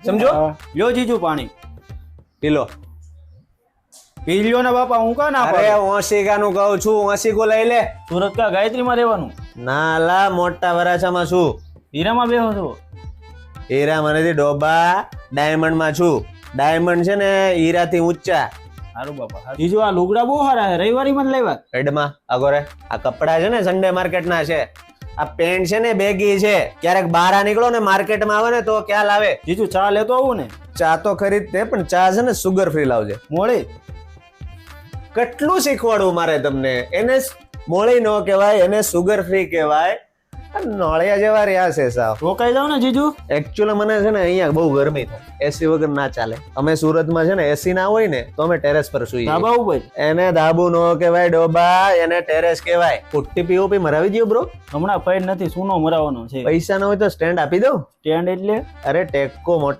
સમજો? લ્યો જીજુ પાણી પી લો. પી લ્યો ને બાપા, હું કા ના અરે પાડું? ઓશિકાનું કહું છું, ઓશિકો લઈ લે. સુરત કા ગાયત્રી માં રહેવાનું? ના લા, મોટા વરાછામાં છું. હીરામાં બેહો છો? હીરામાં નથી ડોબા, ડાયમંડ માં છું. ડાયમંડ છે ને હીરાથી ઊંચા. સારું બાપા. જીજુ આ લુગડા બહુ સારા છે, રવિવારી માં લેવા? હેડમાં આગોરે આ કપડા છે ને સન્ડે માર્કેટ ના છે. આ પેન્ટ છે ને બેગી છે. ક્યારેક બહાર નીકળો ને માર્કેટમાં આવે ને તો ખ્યાલ આવે. જીજુ ચા લેતો આવું ને? ચા તો ખરીદતે, પણ ચા છે ને સુગર ફ્રી લાવજે. મોળી કેટલું શીખવાડવું મારે તમને? એને મોળી નો કહેવાય, એને સુગર ફ્રી કહેવાય. આ નોળિયા જેવા રહ્યા છે સાવ. રોકાઈ જાવ ને જીજુ. એકચ્યુઅલી મને છે ને અહીંયા બહુ ગરમી થાય, એસી વગર ના ચાલે. અમે સુરતમાં છે ને એસી ના હોય ને તો અમે ટેરેસ પર સુઈએ. ધાબા ઉપર? એને ધાબુ નો કહેવાય ડોબા, એને ટેરેસ કહેવાય. પુટ્ટી પીઓપી મરાવી દો બ્રો. હમણાં પૈડ નથી, સૂનો મરાવાનો છે. પૈસા ન હોય તો સ્ટેન્ડ આપી દઉં. સ્ટેન્ડ એટલે? અરે ટેકો મોટા